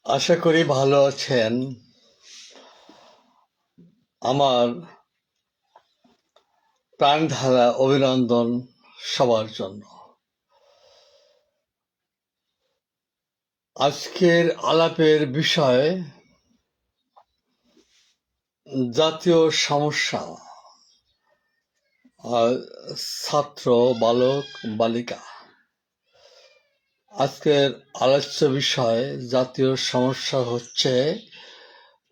আশা করি ভালো আছেন। আমার প্রাণঢালা অভিনন্দন সবার জন্য। আজকের আলাপের বিষয় জাতীয় সমস্যা, ছাত্র, বালক, বালিকা। আজকের আলোচ্য বিষয় জাতীয় সমস্যা হচ্ছে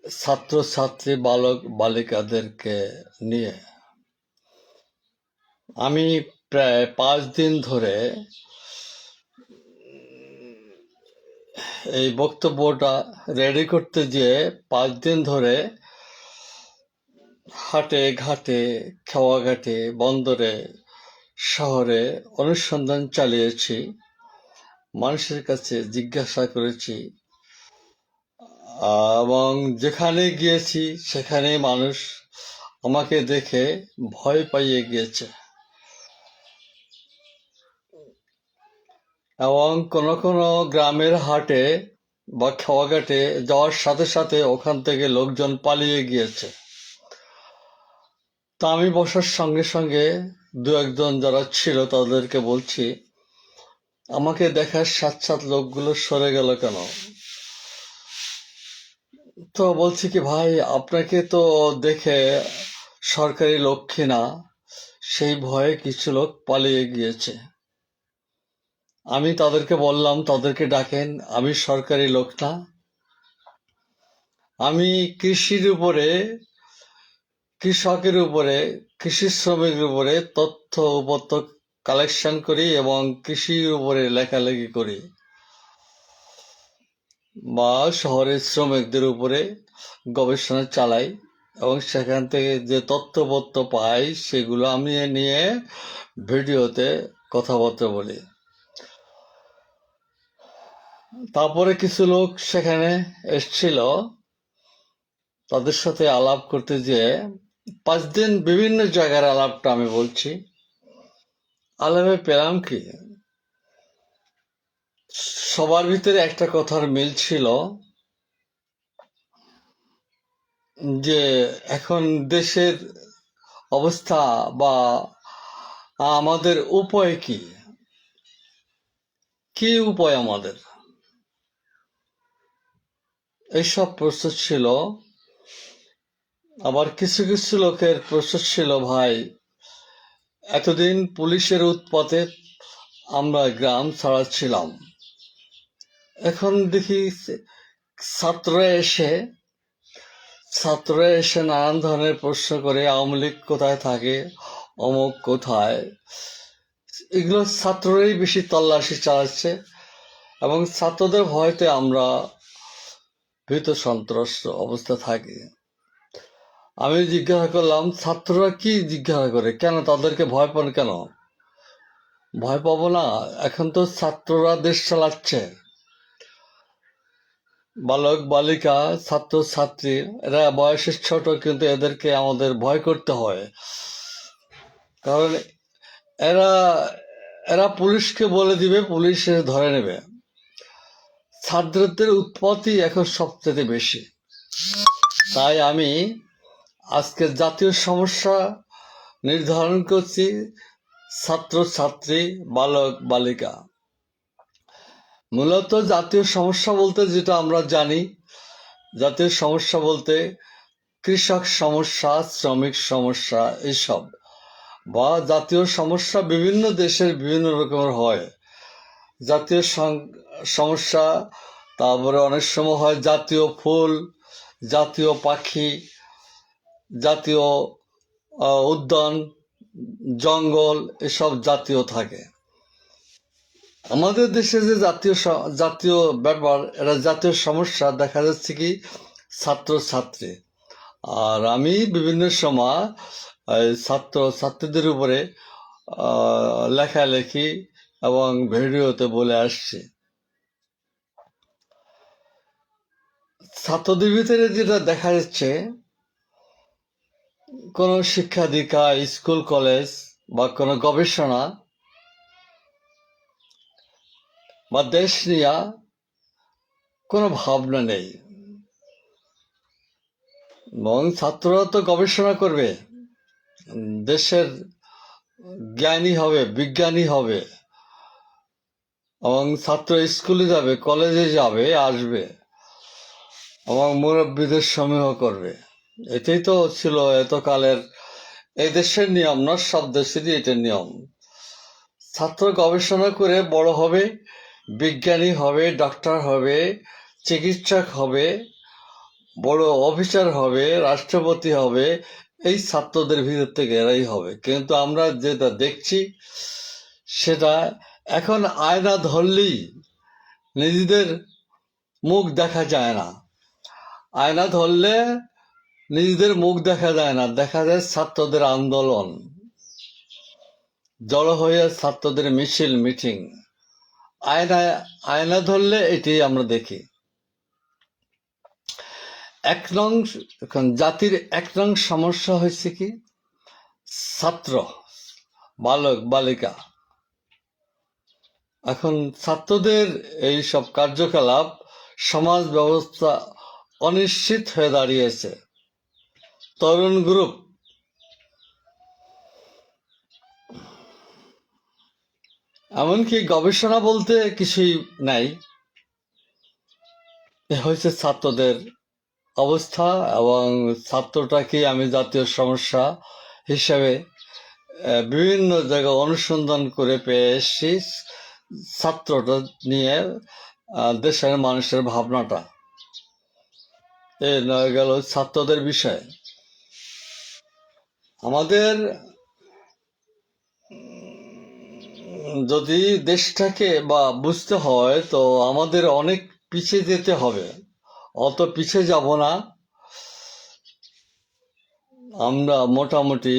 ছাত্রছাত্রী, বালক, বালিকাদেরকে নিয়ে। আমি প্রায় 5 দিন ধরে এই বক্তব্যটা রেডি করতে গিয়ে 5 দিন ধরে হাটে ঘাটে, খেওয়াঘাটে, বন্দরে, শহরে অনুসন্ধান চালিয়েছি, মানুষের কাছে জিজ্ঞাসা করেছি, এবং যেখানে গিয়েছি সেখানে মানুষ আমাকে দেখে ভয় পাইয়ে গিয়েছে। এবং কোনো কোনো গ্রামের হাটে বা খেওয়াঘাটে যাওয়ার সাথে সাথে ওখান থেকে লোকজন পালিয়ে গিয়েছে। তা আমি বসার সঙ্গে সঙ্গে 2-1 যারা ছিল তাদেরকে বলছি, আমাকে দেখার সাথে লোকগুলো সরে গেল কেন? তো বলছি কি, ভাই আপনাকে তো দেখে সরকারি লোক কিনা, সেই ভয়ে কিছু লোক পালিয়ে গিয়েছে। আমি তাদেরকে বললাম, তাদেরকে ডাকেন, আমি সরকারি লোক না, আমি কৃষির উপরে, কৃষকের উপরে, কৃষি শ্রমিকের উপরে তথ্য উপত্য কালেকশন করি এবং কৃষির উপরে লেখালেখি করি, বা শহরের শ্রমিকদের উপরে গবেষণা চালাই এবং সেখান থেকে যে তথ্যপত্র পাই সেগুলো আমি নিয়ে ভিডিওতে কথাবার্তা বলি। তারপরে কিছু লোক সেখানে এসছিল, তাদের সাথে আলাপ করতে যেয়ে 5 দিন বিভিন্ন জায়গার আলাপটা আমি বলছি। আলাপে পেলাম কি, সবার ভিতরে একটা কথার মিল ছিল যে এখন দেশের অবস্থা বা আমাদের উপায় কি, কি উপায় আমাদের, এইসব প্রশ্ন ছিল। আবার কিছু কিছু লোকের প্রশ্ন ছিল, ভাই এতদিন পুলিশের উৎপাতে আমরা গ্রাম ছাড়াচ্ছিলাম, এখন দেখি ছাত্ররা এসে নানান ধরনের প্রশ্ন করে, আওয়ামী লীগ কোথায় থাকে, অমুক কোথায়, এগুলো ছাত্ররাই বেশি তল্লাশি চালাচ্ছে এবং ছাত্রদের ভয়তে আমরা ভীত সন্ত্রস্ত অবস্থা থাকি। আমি জিজ্ঞাসা করলাম, ছাত্ররা কি জিজ্ঞাসা করে, কেন তাদেরকে ভয় পান কেন? ভয় পাবো না, এখন তো ছাত্ররা দেশ চালাচ্ছে। বালক বালিকা, ছাত্র ছাত্রী, এরা বয়সের ছোট, কিন্তু এদেরকে আমাদের ভয় করতে হয়, কারণ এরা এরা পুলিশকে বলে দিবে, পুলিশ ধরে নেবে। ছাত্রদের উৎপত্তি এখন সবচেয়ে বেশি। তাই আমি আজকে জাতীয় সমস্যা নির্ধারণ করছি ছাত্র ছাত্রী, বালক বালিকা। মূলত জাতীয় সমস্যা বলতে যেটা আমরা জানি, জাতীয় সমস্যা বলতে কৃষক সমস্যা, শ্রমিক সমস্যা, এইসব, বা জাতীয় সমস্যা বিভিন্ন দেশের বিভিন্ন রকমের হয়। জাতীয় সমস্যা, তারপরে অনেক সময় হয় জাতীয় ফুল, জাতীয় পাখি, জাতীয় উদ্যান, জঙ্গল, এসব জাতীয় থাকে। আমাদের দেশে যে জাতীয় ব্যাপার, এটা জাতীয় সমস্যা দেখা যাচ্ছে কি ছাত্র ছাত্রী। আর আমি বিভিন্ন সময় ছাত্র ছাত্রীদের উপরে লেখালেখি এবং ভিডিওতে বলে আসছি। ছাত্রদের ভিতরে যেটা দেখা যাচ্ছে, কোনো শিক্ষা দীক্ষা, স্কুল কলেজ বা কোনো গবেষণা, বা দেশ নিয়ে কোনো ভাবনা নেই। এবং ছাত্ররা তো গবেষণা করবে, দেশের জ্ঞানী হবে, বিজ্ঞানী হবে, এবং ছাত্র স্কুলে যাবে, কলেজে যাবে, আসবে এবং মুরব্বীদের সমীহ করবে। এটাই তো ছিল এতকালের এই দেশের নিয়ম, না সব দেশেরই এটা নিয়ম। ছাত্র গবেষণা করে বড় হবে, বিজ্ঞানী হবে, ডাক্তার হবে, চিকিৎসক হবে, বড় অফিসার হবে, রাষ্ট্রপতি হবে, এই ছাত্রদের ভিতর থেকে এরাই হবে। কিন্তু আমরা যেটা দেখছি সেটা এখন আয়না ধরলেই নিজেদের মুখ দেখা যায় না। আয়না ধরলে নিজেদের মুখ দেখা যায় না, দেখা যায় ছাত্রদের আন্দোলন, জড়ো হয়ে ছাত্রদের মিছিল, মিটিং। আয়না ধরলে এটি আমরা দেখি। জাতির এক নং সমস্যা হয়েছে কি, ছাত্র, বালক বালিকা। এখন ছাত্রদের এই সব কার্যকলাপ সমাজ ব্যবস্থা অনিশ্চিত হয়ে দাঁড়িয়েছে। তরুণ গ্রুপ, এমনকি গবেষণা বলতে কিছুই নাই, হয়েছে ছাত্রদের অবস্থা। এবং ছাত্রটাকে আমি জাতীয় সমস্যা হিসাবে বিভিন্ন জায়গায় অনুসন্ধান করে পেয়ে এসেছি। ছাত্রটা নিয়ে দেশের মানুষের ভাবনাটা নয় গেল ছাত্রদের বিষয়। আমাদের যদি দেশটাকে বা বুঝতে হয় তো আমাদের অনেক পিছিয়ে যেতে হবে। অত পিছিয়ে যাব না, আমরা মোটামুটি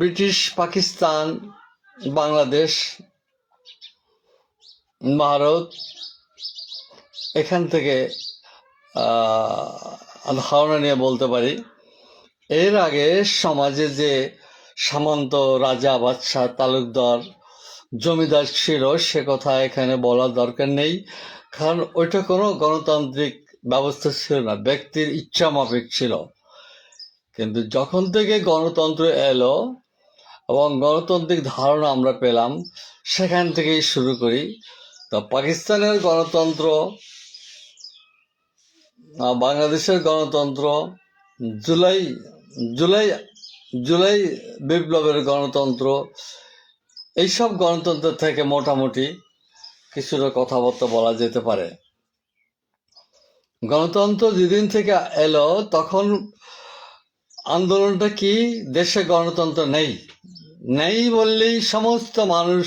ব্রিটিশ পাকিস্তান, বাংলাদেশ, ভারত, এখান থেকে ধারণা নিয়ে বলতে পারি। এর আগে সমাজে যে সামন্ত, রাজা, বাদশাহ, তালুকদার, জমিদার ছিল সে কথা এখানে বলার দরকার নেই, কারণ ওইটা কোনো গণতান্ত্রিক ব্যবস্থা ছিল না, ব্যক্তির ইচ্ছা মাফিক ছিল। কিন্তু যখন থেকে গণতন্ত্র এলো এবং গণতান্ত্রিক ধারণা আমরা পেলাম, সেখান থেকেই শুরু করি। তো পাকিস্তানের গণতন্ত্র, বাংলাদেশের গণতন্ত্র, জুলাই জুলাই জুলাই বিপ্লবের গণতন্ত্র, এইসব গণতন্ত্র থেকে মোটামুটি কিছুটা কথাবার্তা বলা যেতে পারে। গণতন্ত্র যেদিন থেকে এলো তখন আন্দোলনটা কি, দেশে গণতন্ত্র নেই বললেই সমস্ত মানুষ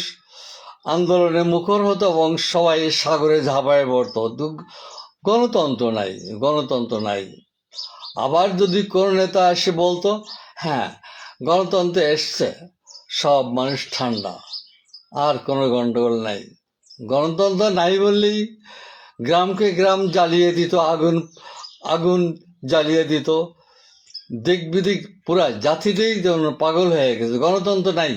আন্দোলনে মুখর হতো এবং সবাই সাগরে ঝাঁপায় পড়তো, গণতন্ত্র নাই। আবার যদি কোনো নেতা এসে বলতো হ্যাঁ গণতন্ত্র এসছে, সব মানুষ ঠান্ডা, আর কোনো গন্ডগোল নাই। গণতন্ত্র নাই বললেই গ্রামকে গ্রাম জ্বালিয়ে দিত, আগুন জ্বালিয়ে দিত, দিক বিদিক পুরা জাতিটাই যেমন পাগল হয়ে গেছে। গণতন্ত্র নাই,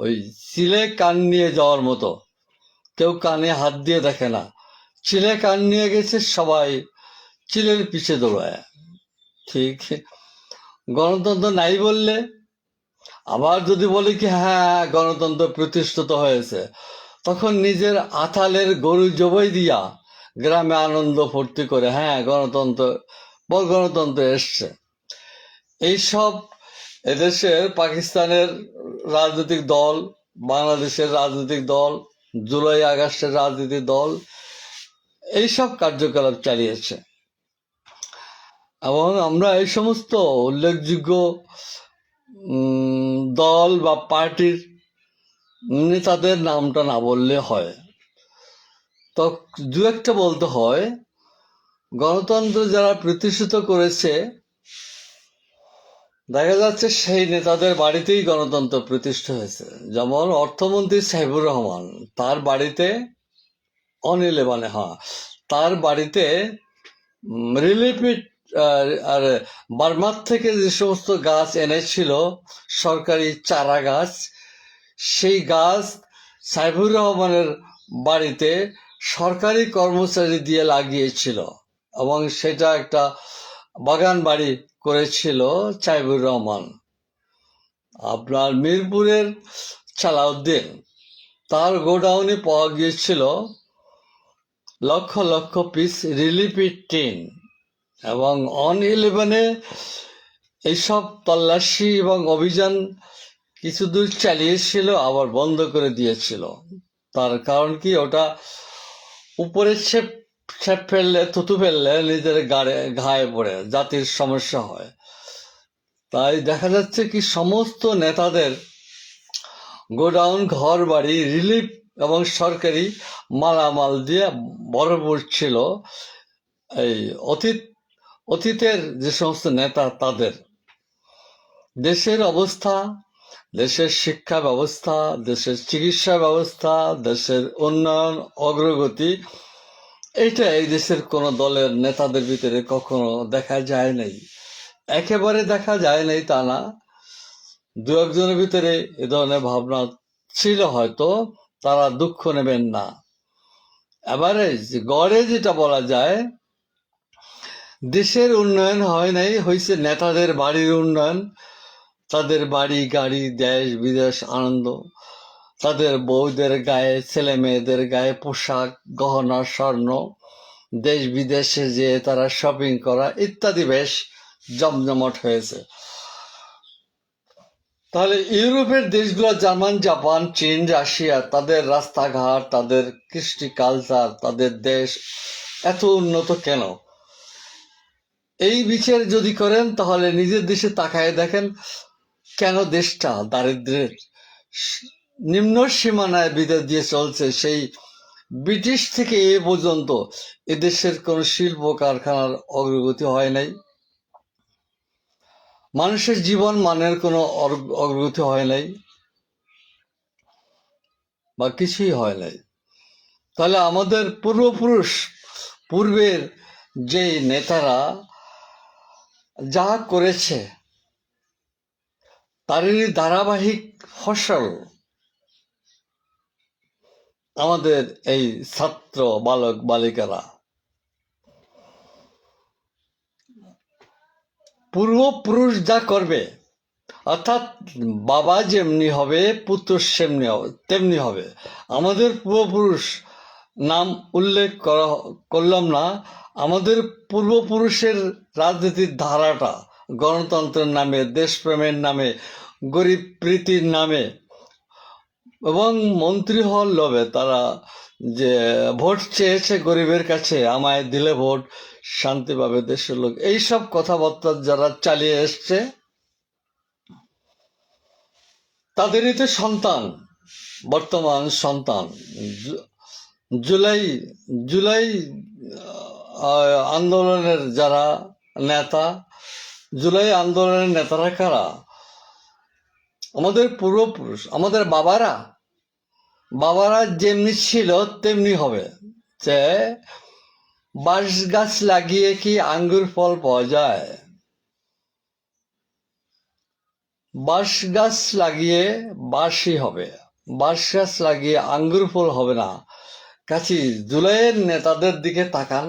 ওই চিলে কান নিয়ে যাওয়ার মতো, কেউ কানে হাত দিয়ে দেখে না, চিলে কান নিয়ে গেছে, সবাই চিলের পিছে দৌড়ায়। ঠিক গণতন্ত্র নাই বললে, আবার যদি বলি কি হ্যাঁ গণতন্ত্র প্রতিষ্ঠিত হয়েছে, তখন নিজের আতালের গরু জবাই দিয়া গ্রামে আনন্দ ফুর্তি করে হ্যাঁ গণতন্ত্র এসছে। এইসব এদেশের পাকিস্তানের রাজনৈতিক দল, বাংলাদেশের রাজনৈতিক দল, জুলাই আগস্টের রাজনৈতিক দল এইসব কার্যকলাপ চালিয়েছে। এবং আমরা এই সমস্ত উল্লেখযোগ্য দল বা পার্টির নেতাদের নামটা না বললে হয়, তো দু একটা বলতে হয়। গণতন্ত্র যারা প্রতিষ্ঠিত করেছে দেখা যাচ্ছে সেই নেতাদের বাড়িতেই গণতন্ত্র প্রতিষ্ঠা হয়েছে। যেমন অর্থমন্ত্রী সাইফুর রহমান, তার বাড়িতে তার বাড়িতে আর বার্মার থেকে যে সমস্ত গাছ এনেছিল, সরকারি চারা গাছ, সেই গাছ সাইফুর রহমানের বাড়িতে সরকারি কর্মচারী দিয়ে লাগিয়েছিল এবং সেটা একটা বাগান বাড়ি করেছিল সাইফুর রহমান। আপনার মিরপুরের সালাউদ্দিন, তার গোডাউনে পাওয়া গিয়েছিল লক্ষ লক্ষ পিস রিলিফের টিন, এবং অন-11-এ এইসব তল্লাশি এবং অভিযান কিছু দূর চালিয়েছিল, আবার বন্ধ করে দিয়েছিল। তার কারণ কি, ওটা উপরে ছেপ ফেললে, থুতু ফেললে নিজের ঘায়ে পড়ে জাতির সমস্যা হয়। তাই দেখা যাচ্ছে কি সমস্ত নেতাদের গোডাউন, ঘর বাড়ি, রিলিফ এবং সরকারি মালামাল দিয়ে ভরপুর ছিল। এই অতীতের যে সমস্ত নেতা, তাদের দেশের অবস্থা, দেশের শিক্ষা ব্যবস্থা, দেশের চিকিৎসা ব্যবস্থা, দেশের উন্নয়ন, অগ্রগতি, এটা এই দেশের কোনো দলের নেতাদের ভিতরে কখনো দেখা যায় নাই। একেবারে দেখা যায় নাই তা না, দু একজনের ভিতরে এ ধরনের ভাবনা ছিল, হয়তো তারা দুঃখ নেবেন না। এবারে গড়ে যেটা বলা যায়, দেশের উন্নয়ন হয় নাই, হয়েছে নেতাদের বাড়ির উন্নয়ন। তাদের বাড়ি, গাড়ি, দেশ বিদেশ আনন্দ, তাদের বউদের গায়ে, ছেলে মেয়েদের গায়ে পোশাক, গহনা, স্বর্ণ, দেশ বিদেশে যে তারা শপিং করা ইত্যাদি বেশ জমজমাট হয়েছে। তাহলে ইউরোপের দেশগুলো, জার্মান, জাপান, চীন, রাশিয়া, তাদের রাস্তাঘাট, তাদের কৃষ্টি, কালচার, তাদের দেশ এত উন্নত কেন? এই বিচার যদি করেন তাহলে নিজের দেশে তাকায় দেখেন কেন দেশটা দারিদ্র্যের নিম্ন সীমানায় বিদায় দিয়ে চলছে। সেই ব্রিটিশ থেকে এ পর্যন্ত এদেশের কোনো শিল্প কারখানার অগ্রগতি হয় নাই, মানুষের জীবন মানের কোনো অগ্রগতি হয় নাই, বা কিছুই হয় নাই। তাহলে আমাদের পূর্বের যে নেতারা যা করেছে, তারই ধারাবাহিক ফসল আমাদের এই ছাত্র বালক বালিকারা। পূর্বপুরুষ যা করবে, অর্থাৎ বাবা যেমনি হবে পুত্র তেমনি হবে। আমাদের পূর্বপুরুষ নাম উল্লেখ করলাম না, আমাদের পূর্বপুরুষের রাজনীতির ধারাটা গণতন্ত্রের নামে, দেশপ্রেমের নামে, গরিব প্রীতির নামে এবং মন্ত্রী হওয়ার লোভে তারা যে ভোট চেয়েছে গরিবের কাছে, আমায় দিলে ভোট, শান্তি পাবে দেশের লোক, এইসব কথাবার্তা যারা চালিয়ে এসছে, তাদেরই তো সন্তান, বর্তমান সন্তান। জুলাই আন্দোলনের যারা নেতা, জুলাই আন্দোলনের নেতারা কারা? আমাদের পূর্বপুরুষ, আমাদের বাবারা যেমনি ছিল তেমনি হবে। যে বাঁশ গাছ লাগিয়ে কি আঙ্গুর ফল পাওয়া যায়? বাঁশ গাছ লাগিয়ে বাঁশই হবে, বাঁশ গাছ লাগিয়ে আঙ্গুর ফল হবে না। কাছে জুলাইয়ের নেতাদের দিকে তাকান,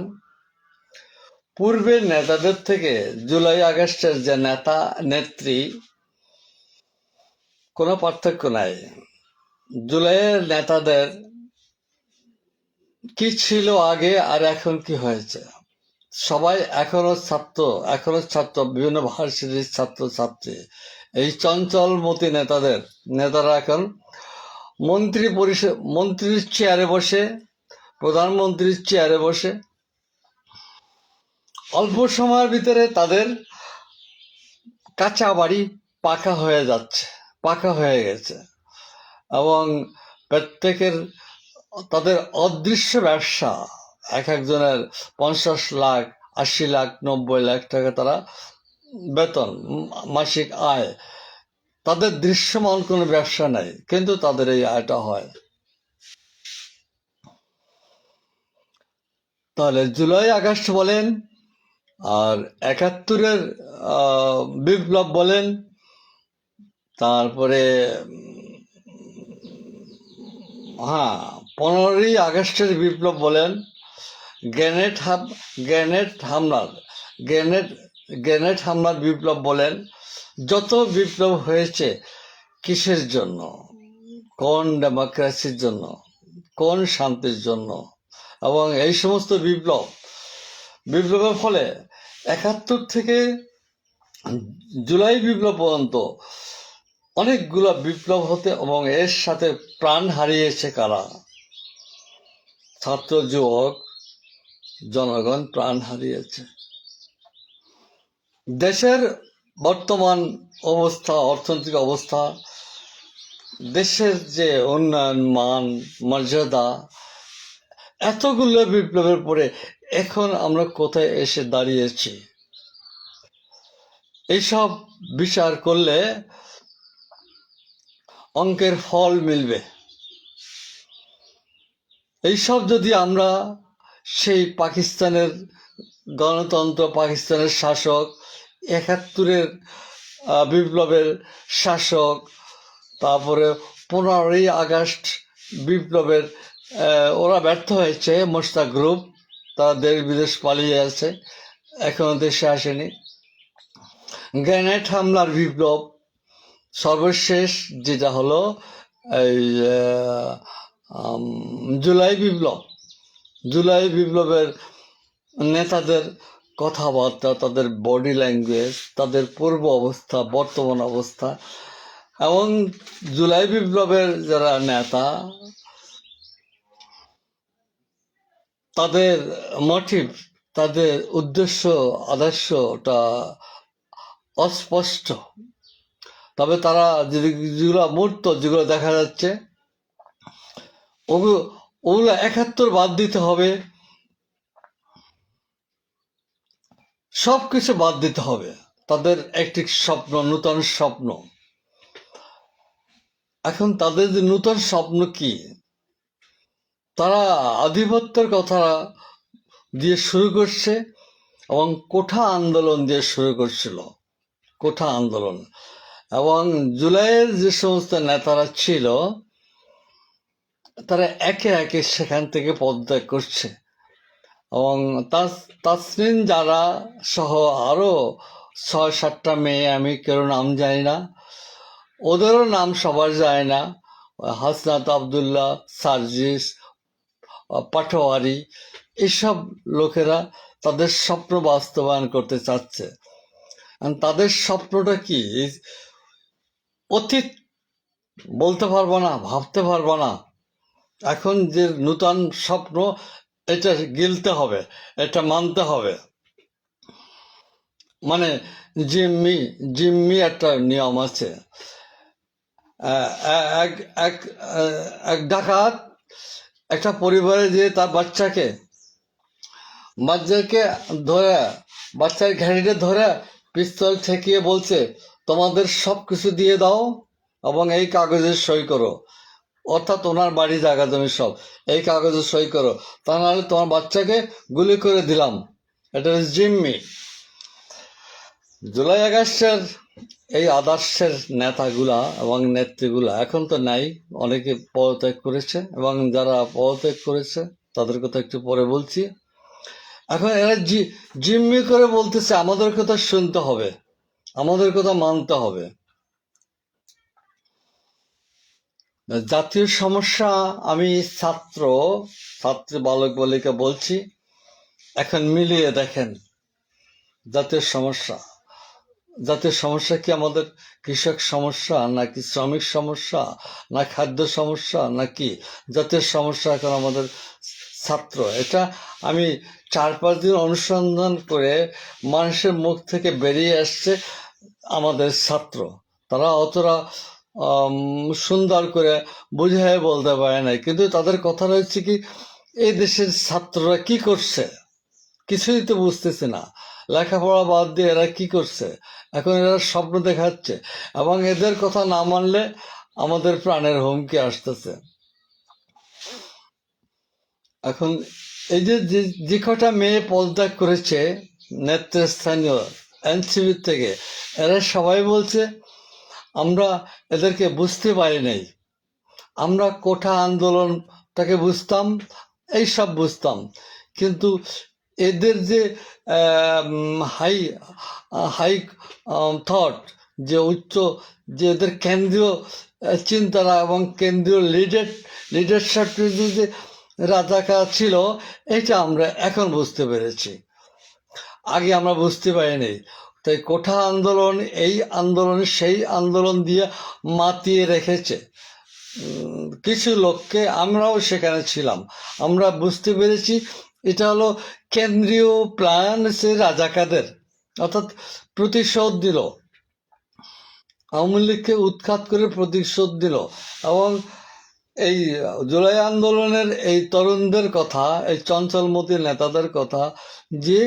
পূর্বের নেতাদের থেকে জুলাই আগস্টের যে নেতা নেত্রী, কোনো পার্থক্য নাই। জুলাইয়ের নেতাদের কি ছিল আগে আর এখন কি হয়েছে? সবাই এখনো ছাত্র, বিভিন্ন ভার্সিটির ছাত্র ছাত্রী। এই চঞ্চলমতি নেতারা এখন মন্ত্রীর চেয়ারে বসে, প্রধানমন্ত্রীর চেয়ারে বসে, অল্প সময়ের ভিতরে তাদের কাঁচা বাড়ি পাকা হয়ে গেছে, এবং প্রত্যেকের তাদের অদৃশ্য ব্যবসা, এক একজনের 50 লাখ, 80 লাখ, 90 লাখ টাকা তারা বেতন, মাসিক আয়। তাদের দৃশ্যমান কোনো ব্যবসা নাই, কিন্তু তাদের এই আয়টা হয়। তাহলে জুলাই আগস্ট বলেন আর 71-এর বিপ্লব বলেন, তারপরে হ্যাঁ 15ই আগস্টের বিপ্লব বলেন, গ্রেনেড হামলার বিপ্লব বলেন, যত বিপ্লব হয়েছে কিসের জন্য? কোন ডেমোক্রেসির জন্য, কোন শান্তির জন্য? এবং এই সমস্ত বিপ্লবের ফলে 71 থেকে জুলাই বিপ্লব পর্যন্ত অনেকগুলো বিপ্লব হতে এবং এর সাথে প্রাণ হারিয়েছে কারা? ছাত্র, যুবক, জনগণ প্রাণ হারিয়েছে। দেশের বর্তমান অবস্থা, অর্থনৈতিক অবস্থা, দেশের যে উন্নয়ন, মান, মর্যাদা, এতগুলো বিপ্লবের পরে এখন আমরা কোথায় এসে দাঁড়িয়েছি? এইসব বিচার করলে অঙ্কের ফল মিলবে। এইসব যদি আমরা সেই পাকিস্তানের গণতন্ত্র, পাকিস্তানের শাসক, 71-এর বিপ্লবের শাসক, তারপরে 15ই আগস্ট বিপ্লবের ওরা ব্যর্থ হয়েছে, মোশতাক গ্রুপ, তারা দেশ বিদেশ পালিয়ে আছে, এখনো দেশে আসেনি। গ্রেনেড হামলার বিপ্লব সর্বশেষ যেটা হলো এই জুলাই বিপ্লবের নেতাদের কথাবার্তা, তাদের বডি ল্যাঙ্গুয়েজ, তাদের পূর্ব অবস্থা, বর্তমান অবস্থা, এবং জুলাই বিপ্লবের যারা নেতা, তাদের মোটিভ, তাদের উদ্দেশ্য, আদর্শটা অস্পষ্ট। তবে তারা যেগুলো মূর্ত, যেগুলো দেখা যাচ্ছে, ওগুলো 71 বাদ দিতে হবে, সবকিছু বাদ দিতে হবে। তাদের একটি স্বপ্ন, নূতন স্বপ্ন। এখন তাদের যে নূতন স্বপ্ন কি? তারা আধিপত্যের কথা দিয়ে শুরু করছে এবং কোঠা আন্দোলন দিয়ে শুরু করছিল, কোঠা আন্দোলন। এবং জুলাইয়ের যে সমস্ত নেতারা ছিল, তারা একে একে সেখান থেকে পদত্যাগ করছে। এবং তাসনিম যারা সহ আরো 6-7টা মেয়ে, আমি কেউ নাম জানি না, ওদেরও নাম সবার যায় না, হাসনাত আবদুল্লাহ, সার্জিস, পাটোয়ারি, এসব লোকেরা তাদের স্বপ্ন বাস্তবায়ন করতে চাচ্ছে। তাদের স্বপ্নটা কি? অতীত বলতে পারবো না, ভাবতে পারবো না। এখন যে নূতন স্বপ্ন, এটা গিলতে হবে, এটা মানতে হবে। মানে জিম্মি একটা নিয়ম আছে। এক ডাকাত একটা পরিবারে যে তার বাচ্চাকে ধরে, বাচ্চার ঘাড়িতে ধরে পিস্তল ঠেকিয়ে বলছে, তোমাদের সব কিছু দিয়ে দাও এবং এই কাগজে সই করো। অর্থাৎ ওনার বাড়ি, জায়গা জমি সব এই কাগজে সই করো, তা নাহলে তোমার বাচ্চাকে গুলি করে দিলাম। এটা জিম্মি। জুলাই আগস্টের এই আদর্শের নেতাগুলা এবং নেত্রীগুলা এখন তো নাই, অনেকে পদত্যাগ করেছে, এবং যারা পদত্যাগ করেছে তাদের কথা একটু পরে বলছি। এখন এরা জিম্মি করে বলতেছে আমাদের কথা শুনতে হবে, আমাদের কথা মানতে হবে। জাতীয় সমস্যা, আমি ছাত্রী বালক বালিকা বলছি, এখন মিলিয়ে দেখেন জাতীয় সমস্যা কি আমাদের কৃষক সমস্যা, নাকি শ্রমিক সমস্যা, না খাদ্য সমস্যা, নাকি জাতীয় সমস্যা এখন আমাদের ছাত্র? এটা আমি 4-5 দিন অনুসন্ধান করে মানুষের মুখ থেকে বেরিয়ে আসছে আমাদের ছাত্র। তারা অতটা সুন্দর করে বুঝিয়ে বলতে পারে না, কিন্তু তাদের কথা রয়েছে কি, এই দেশের ছাত্ররা কি করছে কিছুই তো বুঝতেছে না। লেখাপড়া বাদ দিয়ে এরা কি করছে? এখন এরা স্বপ্ন দেখাচ্ছে, এবং এদের কথা না মানলে আমাদের প্রাণের হুমকি আসতেছে। এখন এই যে কটা মেয়ে পদত্যাগ করেছে, নেতৃস্থানীয় এনসিপি থেকে, এরা সবাই বলছে আমরা এদেরকে বুঝতে পারি নাই, আমরা কোঠা আন্দোলনটাকে বুঝতাম, এইসব বুঝতাম, কিন্তু এদের যে হাই হাই থট, যে উচ্চ, যে এদের কেন্দ্রীয় চিন্তারা এবং কেন্দ্রীয় লিডারশিপ যে রাজাকার ছিল, এটা আমরা এখন বুঝতে পেরেছি, আগে আমরা বুঝতে পারিনি। তাই কোঠা আন্দোলন এই আন্দোলন সেই আন্দোলন দিয়ে মাতিয়ে রেখেছে কিছু লোককে, আমরাও সেখানে ছিলাম, আমরা বুঝতে পেরেছি এটা হলো কেন্দ্রীয় প্ল্যান, সে রাজাকারদের, অর্থাৎ প্রতিশোধ দিল, আওয়ামী লীগকে উৎখাত করে প্রতিশোধ দিল। এবং এই জুলাই আন্দোলনের এই তরুণদের কথা, এই চঞ্চলমতি নেতাদের কথা, যে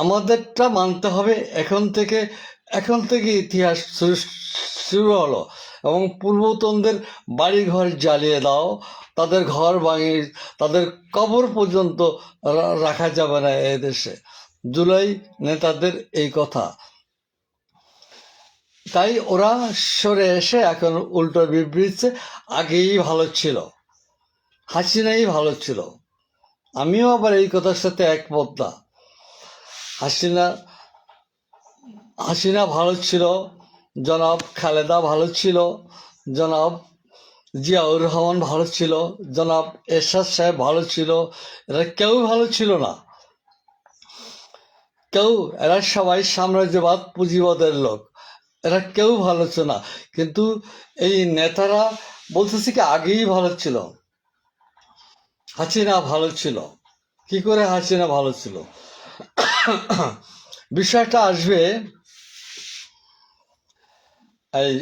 আমাদেরটা মানতে হবে, এখন থেকে ইতিহাস শুরু হলো, এবং পূর্বতনদের বাড়িঘর জ্বালিয়ে দাও, তাদের ঘর ভাঙিয়ে তাদের কবর পর্যন্ত রাখা যাবে না এদেশে। জুলাই নেতাদের এই কথা, তাই ওরা সরে এসে এখন উল্টো বিবৃতিছে আগেই ভালো ছিল, হাসিনাই ভালো ছিল। আমিও আবার এই কথার সাথে একমত না। হাসিনা ভালো ছিল, জনাব খালেদা ভালো ছিল, জনাব জিয়াউর রহমান ভালো ছিল, জনাব এরশাদ সাহেব ভালো ছিল, এরা কেউ ভালো ছিল না, এরা সবাই সাম্রাজ্যবাদ পুঁজিবাদের লোক, এরা কেউ ভালো ছিল না। কিন্তু এই নেতারা বলতেছে কি আগেই ভালো ছিল, হাসিনা ভালো ছিল। কি করে হাসিনা ভালো ছিল? বিষয়টা আসবে এই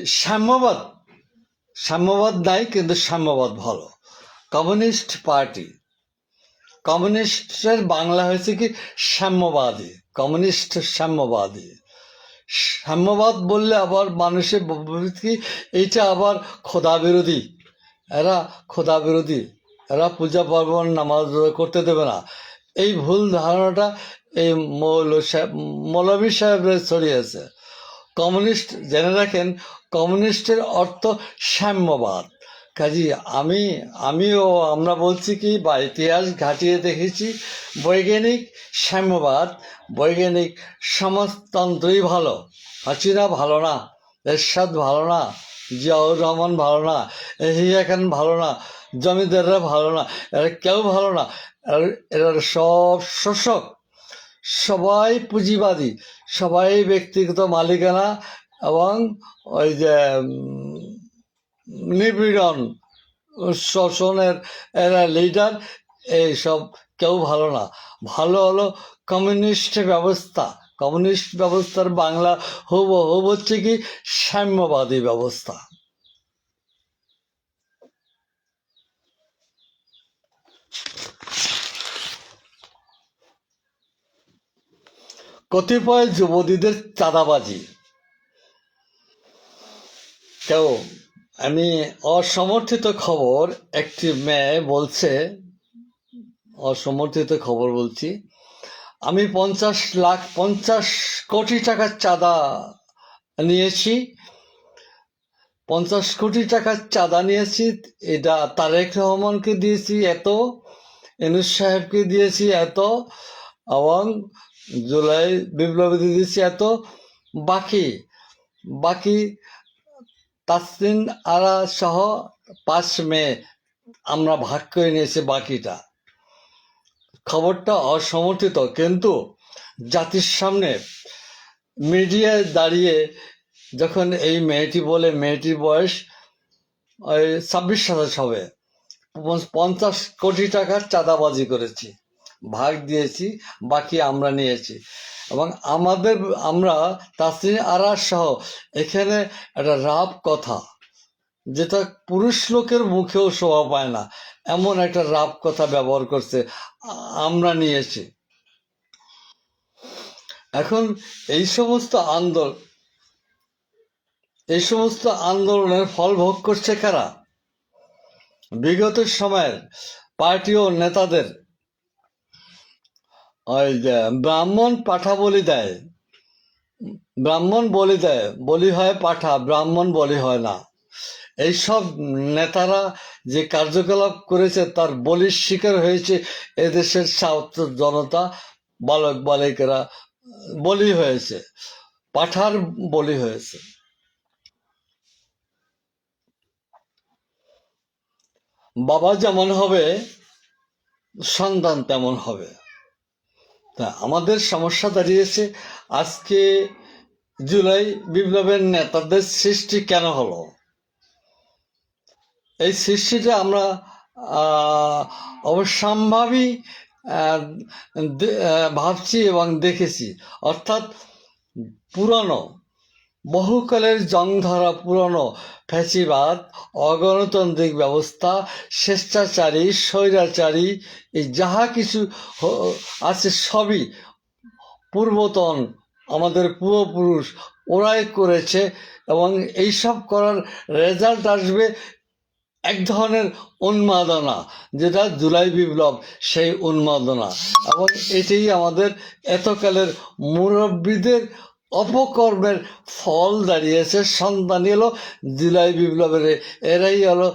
সাম্যবাদ নাই, কিন্তু সাম্যবাদ ভালো। কমিউনিস্ট পার্টি, কমিউনিস্টের বাংলা হয়েছে কি সাম্যবাদী, কমিউনিস্ট সাম্যবাদী। সাম্যবাদ বললে আবার মানুষের কি এইটা আবার খোদা বিরোধী, এরা খোদা বিরোধী, এরা পূজা পার্বণ নামাজ করতে দেবে না, এই ভুল ধারণাটা এই মৌলভী সাহেবরা ছড়িয়েছে। কমিউনিস্ট জেনে রাখেন, কমিউনিস্টের অর্থ সাম্যবাদ। কাজী আমরা বলছি কি, বা ইতিহাস ঘাটিয়ে দেখেছি, বৈজ্ঞানিক সাম্যবাদ, বৈজ্ঞানিক সমাজতন্ত্রই ভালো। হাসিনা ভালো না, এরশাদ ভালো না, জিয়াউর রহমান ভালো না, এহিয়া খান ভালো না, জমিদাররা ভালো না, এরা কেউ ভালো না, এরা সব শোষক, সবাই পুঁজিবাদী, সবাই ব্যক্তিগত মালিকানা এবং ওই যে নিপীড়ন শোষণের এরা লিডার, এইসব কেউ ভালো না। ভালো হলো কমিউনিস্ট ব্যবস্থা। কমিউনিস্ট ব্যবস্থার বাংলা হুবহু হচ্ছে কি সাম্যবাদী ব্যবস্থা। কতিপয় যুবতীদের চাঁদাবাজি, আমি অসমর্থিত খবর, একটি মেয়ে বলছে, অসমর্থিত খবর বলছি, আমি 50 কোটি টাকার চাঁদা নিয়েছি, 50 কোটি টাকার চাঁদা নিয়েছি, এটা তারেক রহমানকে দিয়েছি এত, ইউনূস সাহেবকে দিয়েছি এত, এবং জুলাই বিপ্লবীদের দিয়েছি এত, বাকি তাসনিম আরা সহ 5 মেয়ে আমরা ভাগ করে নিয়েছি বাকিটা। খবরটা অসমর্থিত, কিন্তু জাতির সামনে মিডিয়ায় দাঁড়িয়ে যখন এই মেয়েটি বলে, মেয়েটির বয়স ওই 26-27 হবে, 50 কোটি টাকার চাঁদাবাজি করেছি, ভাগ দিয়েছি, বাকি আমরা নিয়েছি। এবং আমরা তাসনিম আরা সহ এখানে একটা রাপ কথা, যেটা পুরুষ লোকের মুখেও শোভা পায় না, এমন একটা রাপ কথা ব্যবহার করছে, আমরা নিয়েছি। এখন এই সমস্ত আন্দোলনের ফল ভোগ করছে কারা? বিগত সময়ের পার্টি ও নেতাদের ওই যে ব্রাহ্মণ পাঠা বলি দেয়, ব্রাহ্মণ বলি দেয়, বলি হয় পাঠা, ব্রাহ্মণ বলি হয় না। এইসব নেতারা যে কার্যকলাপ করেছে তার বলির শিকার হয়েছে এদেশের ছাত্র জনতা, বালক বালিকারা বলি হয়েছে, পাঠার বলি হয়েছে। বাবা যেমন হবে সন্তান তেমন হবে। তা আমাদের সমস্যা দাঁড়িয়েছে আজকে জুলাই বিপ্লবের নেতাদের সৃষ্টি কেন হলো? এই সৃষ্টিটা আমরা অবশ্যম্ভাবী ভাবছি এবং দেখেছি। অর্থাৎ পুরনো বহুকালের জংধরা পুরনো ফ্যাসিবাদ, অগণতান্ত্রিক ব্যবস্থা, স্বেচ্ছাচারী, স্বৈরাচারী, এই যাহা কিছু আছে সবই পূর্বতন আমাদের পূর্বপুরুষ ওরাই করেছে, এবং এইসব করার রেজাল্ট আসবে এক ধরনের উন্মাদনা, যেটা জুলাই বিপ্লব, সেই উন্মাদনা। এবং এটাই আমাদের এতকালের মুরব্বীদের অপকর্মের ফল দাঁড়িয়েছে, সন্তানই হলো জুলাই বিপ্লবের, এরাই হলো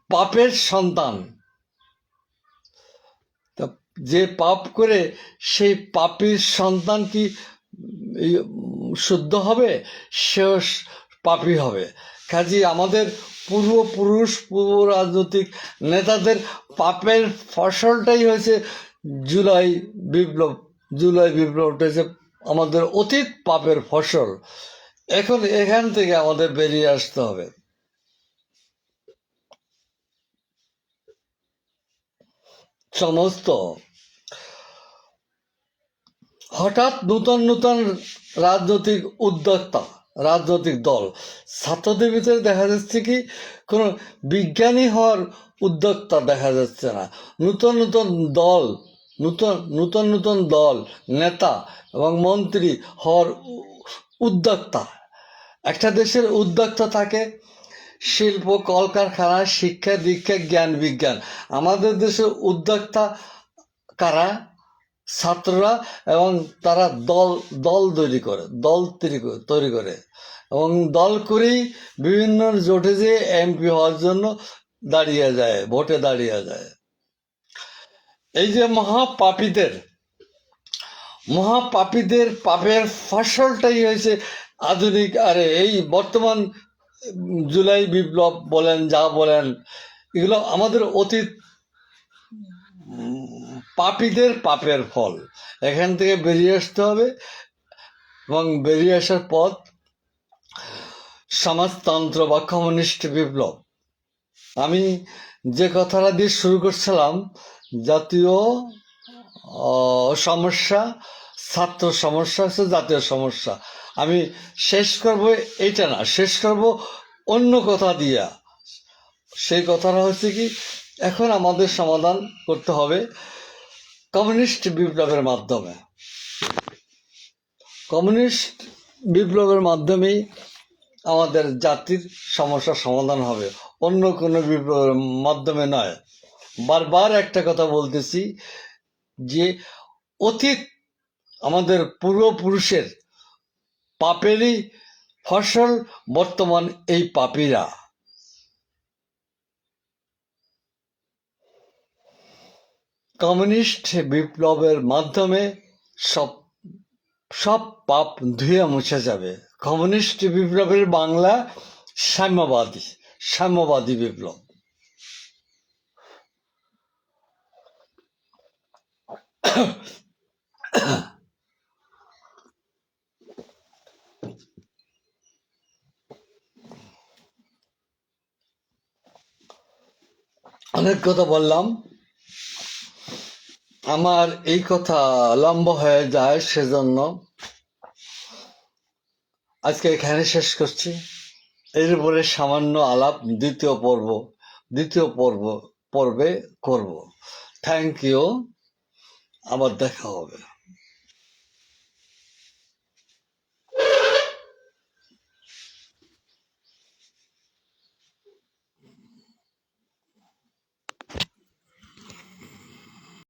পাপের সন্তান। যে পাপ করে সেই পাপীর সন্তান কি শুদ্ধ হবে? সেও পাপী হবে। কাজে আমাদের পূর্বপুরুষ, পূর্ব রাজনৈতিক নেতাদের পাপের ফসলটাই হয়েছে জুলাই বিপ্লব। জুলাই বিপ্লবটা হচ্ছে আমাদের অতীত পাপের ফসল। এখন এখান থেকে আমাদের বেরিয়ে আসতে হবে। সমস্ত হঠাৎ নূতন নূতন রাজনৈতিক উদ্যোক্তা, রাজনৈতিক দল, ছাত্রদের ভিতরে দেখা যাচ্ছে কি কোনো বিজ্ঞানী হওয়ার উদ্যোক্তা দেখা যাচ্ছে না। নূতন নূতন দল, নূতন নূতন দল, নেতা এবং মন্ত্রী হওয়ার উদ্যোক্তা। একটা দেশের উদ্যোক্তা থাকে শিল্প, কলকারখানা, শিক্ষা দীক্ষা, জ্ঞান বিজ্ঞান। আমাদের দেশের উদ্যোক্তা কারা? ছাত্ররা, এবং তারা দল দল তৈরি করে, দল তৈরি করে, এবং দল করেই বিভিন্ন জোটে যে এমপি হওয়ার জন্য দাঁড়িয়ে যায়, ভোটে দাঁড়িয়ে যায়। এই যে মহাপাপীদের পাপের ফসলটাই হয়েছে আধুনিক, আরে এই বর্তমান জুলাই বিপ্লব বলেন, যা বলেন, এগুলো আমাদের অতীত পাপীদের পাপের ফল। এখান থেকে বেরিয়ে আসতে হবে, এবং বেরিয়ে আসার পথ সমাজতন্ত্র বা কমিউনিস্ট বিপ্লব। আমি যে কথাটা দিয়ে শুরু করছিলাম, জাতীয় সমস্যা, ছাত্র সমস্যা হচ্ছে জাতীয় সমস্যা, আমি শেষ করব এইটা না, শেষ করব অন্য কথা দিয়া। সেই কথাটা হচ্ছে কি, এখন আমাদের সমাধান করতে হবে কমিউনিস্ট বিপ্লবের মাধ্যমে। কমিউনিস্ট বিপ্লবের মাধ্যমেই আমাদের জাতির সমস্যার সমাধান হবে, অন্য কোনো বিপ্লবের মাধ্যমে নয়। বারবার একটা কথা বলতেছি যে অতীত আমাদের পূর্বপুরুষের পাপেরই ফসল বর্তমান এই পাপীরা। কমিউনিস্ট বিপ্লবের মাধ্যমে সব সব পাপ ধুয়ে মুছে যাবে। কমিউনিস্ট বিপ্লবের বাংলা সাম্যবাদী বিপ্লব। অনেক কথা বললাম, আমার এই কথা লম্বা হয়ে যায়, সেজন্য আজকে এখানে শেষ করছি। এর উপরে সামান্য আলাপ দ্বিতীয় পর্বে করব। থ্যাংক ইউ, আবার দেখা হবে।